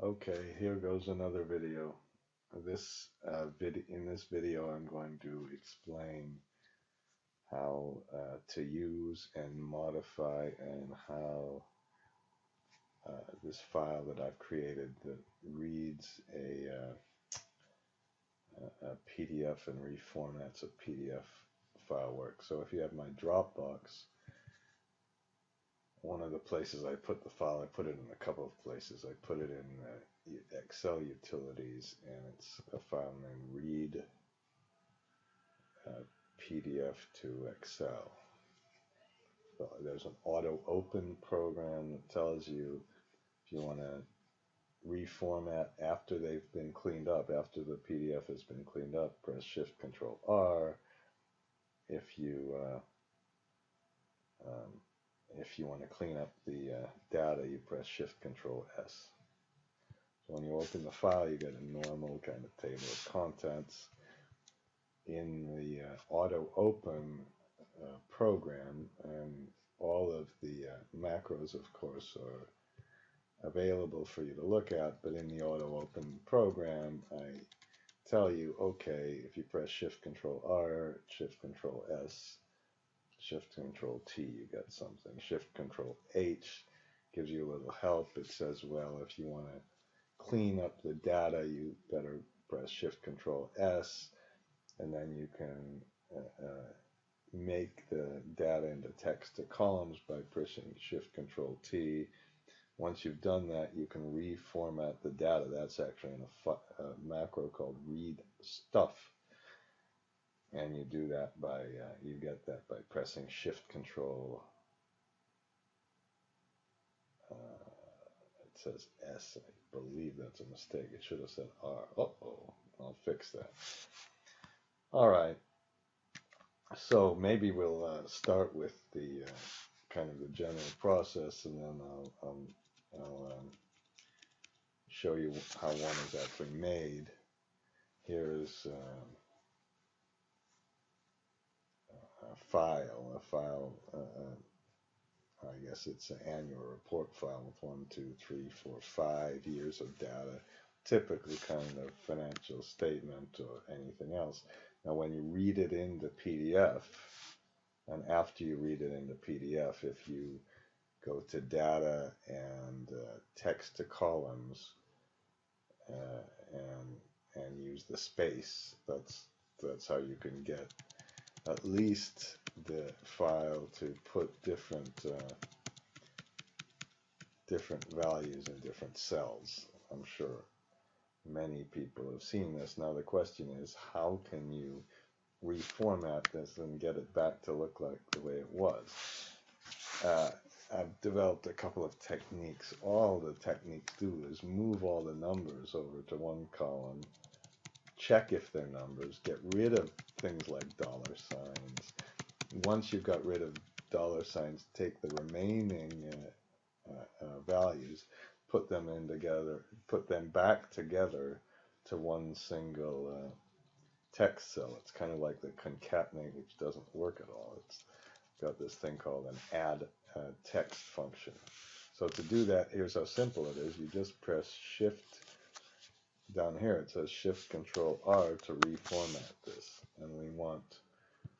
Okay, here goes another video. In this video, I'm going to explain how to use and modify and how this file that I've created that reads a PDF and reformats a PDF file works. So if you have my Dropbox, one of the places I put the file, I put it in a couple of places. I put it in Excel utilities, and it's a file named read PDF to Excel. So there's an auto open program that tells you if you want to reformat after they've been cleaned up, after the PDF has been cleaned up, press Shift Control R. If you um, if you want to clean up the data, you press Shift Control S. So when you open the file, you get a normal kind of table of contents. In the auto open program, and all of the macros, of course, are available for you to look at, but in the auto open program, I tell you, okay, if you press Shift Control R, Shift Control S, Shift Control T, you get something. Shift Control H gives you a little help. It says, well, if you want to clean up the data, you better press Shift Control S, and then you can make the data into text to columns by pressing Shift Control T. Once you've done that, you can reformat the data. That's actually in a macro called read stuff. And you do that by, you get that by pressing Shift Control, it says S, I believe that's a mistake. It should have said R. Uh-oh, I'll fix that. All right, so maybe we'll start with the kind of the general process, and then I'll show you how one is actually made. Here's a file, I guess it's an annual report file with 1, 2, 3, 4, 5 years of data, typically kind of financial statement or anything else. Now, when you read it into PDF, and after you read it into PDF, if you go to data and text to columns and use the space, that's how you can get at least the file to put different values in different cells. I'm sure many people have seen this. Now the question is, how can you reformat this and get it back to look like the way it was? I've developed a couple of techniques. All the techniques do is move all the numbers over to one column, check if they're numbers, get rid of things like dollar signs. Once you've got rid of dollar signs, take the remaining values, put them in together, put them back together to one single text cell. It's kind of like the concatenate, which doesn't work at all. It's got this thing called an add text function. So to do that, here's how simple it is. You just press Shift, down here it says Shift Control R to reformat this. And we want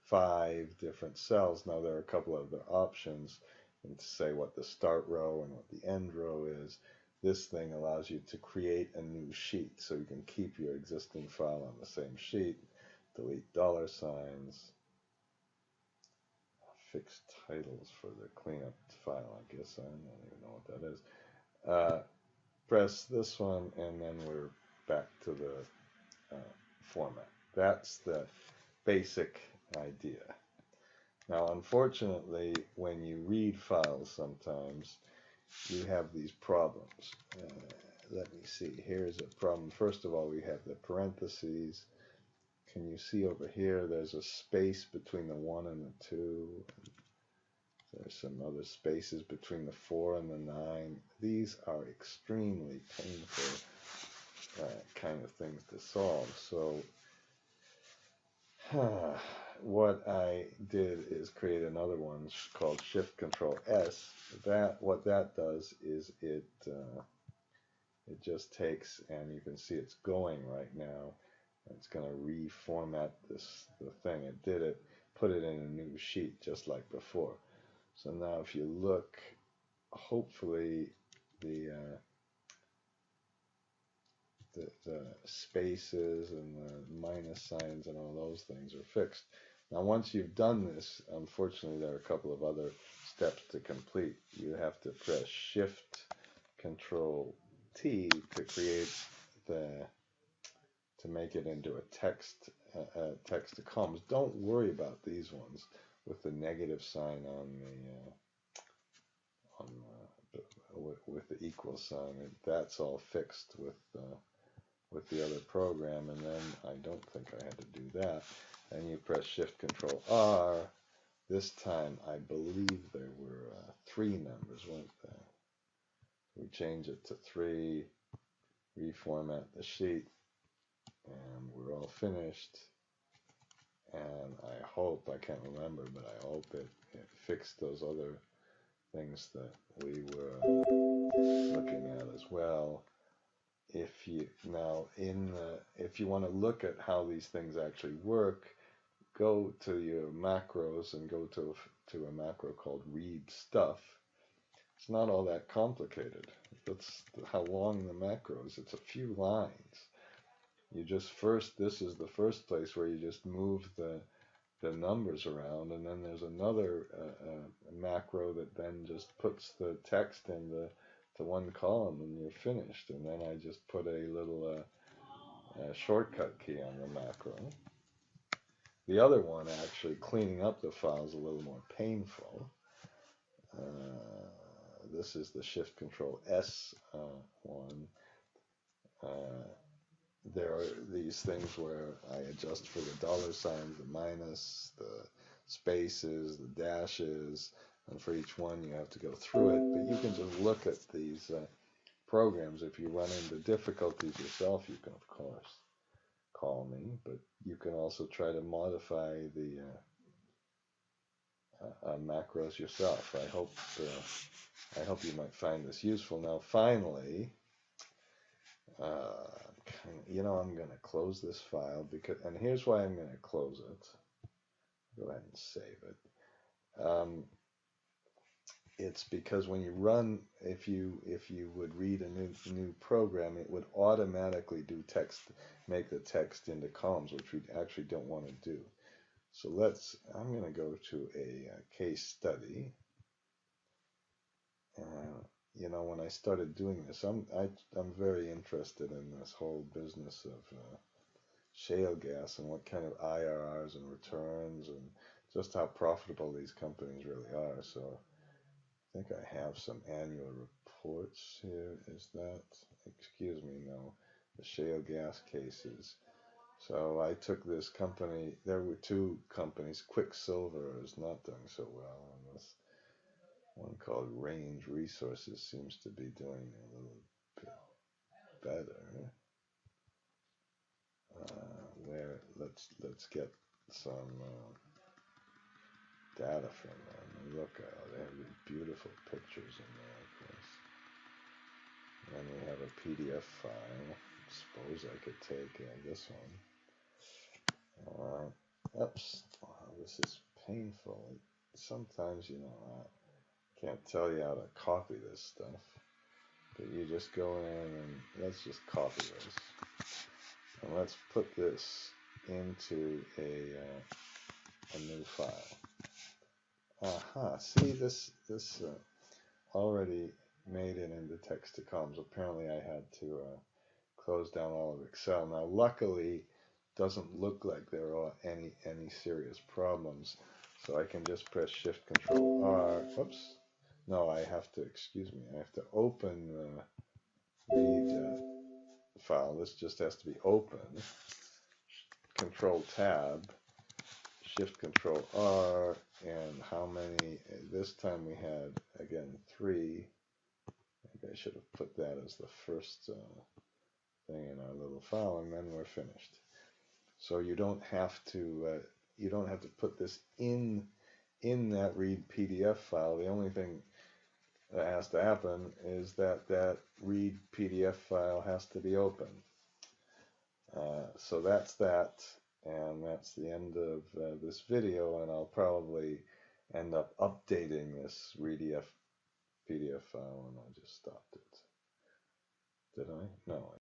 5 different cells. Now there are a couple of other options, and to say what the start row and what the end row is. This thing allows you to create a new sheet, so you can keep your existing file on the same sheet, delete dollar signs, fix titles for the cleanup file, I guess. I don't even know what that is. Press this one, and then we're back to the format. That's the basic idea. Now, unfortunately, when you read files sometimes, you have these problems. Let me see. Here's a problem. First of all, we have the parentheses. Can you see over here? There's a space between the 1 and the 2. There's some other spaces between the 4 and the 9. These are extremely painful kind of things to solve. So what I did is create another one called Shift Control S. What that does is it It just takes, and you can see it's going right now. It's going to reformat the thing. It did it, put it in a new sheet just like before. So now if you look, hopefully the the spaces and the minus signs and all those things are fixed. Now once you've done this, unfortunately there are a couple of other steps to complete. You have to press Shift Control T to create to make it into a text to comms. Don't worry about these ones with the negative sign on with the equal sign. That's all fixed with the other program, and then I don't think I had to do that. And you press Shift Control R. This time I believe there were 3 numbers, weren't there? We change it to 3, reformat the sheet, and we're all finished. And I hope, I can't remember, but I hope it fixed those other things that we were looking at as well. If you if you want to look at how these things actually work, go to your macros and go to a macro called read stuff. It's not all that complicated. That's how long the macro is. It's a few lines. You just this is the first place where you just move the numbers around, and then there's another macro that then just puts the text in the one column, and you're finished. And then I just put a little shortcut key on the macro. The other one, actually cleaning up the file, is a little more painful. This is the Shift Control S one. There are these things where I adjust for the dollar signs, the minus, the spaces, the dashes, and for each one you have to go through it. But you can just look at these programs. If you run into difficulties yourself, you can of course call me, but you can also try to modify the macros yourself. I hope you might find this useful. Now finally, I'm going to close this file and here's why I'm going to close it. Go ahead and save it. It's because when you run, if you would read a new program, it would automatically do make the text into columns, which we actually don't want to do. So I'm going to go to a case study. When I started doing this, I'm very interested in this whole business of shale gas and what kind of IRRs and returns and just how profitable these companies really are. So I think I have some annual reports here. Is that, excuse me, no, the shale gas cases. So I took this company, there were 2 companies. Quicksilver is not doing so well, and this one called Range Resources seems to be doing a little bit better. Let's get some data from them. Look, they have beautiful pictures in there, of course. And then we have a PDF file. Suppose I could take this one. Oops, wow, this is painful. Sometimes, I can't tell you how to copy this stuff. But you just go in and let's just copy this. And let's put this into a new file. Aha, see this already made it into text to comms. Apparently I had to close down all of Excel. Now luckily doesn't look like there are any serious problems. So I can just press Shift Control R. Whoops. No, I have to, excuse me, I have to open the read file. This just has to be open. Control Tab, Shift Control R, and how many? This time we had, again, 3. I think I should have put that as the first thing in our little file, and then we're finished. So you don't have to put this in that read PDF file. The only thing that has to happen is that that read PDF file has to be open. So that's that, and that's the end of this video, and I'll probably end up updating this PDF file, and I just stopped it. Did I? No.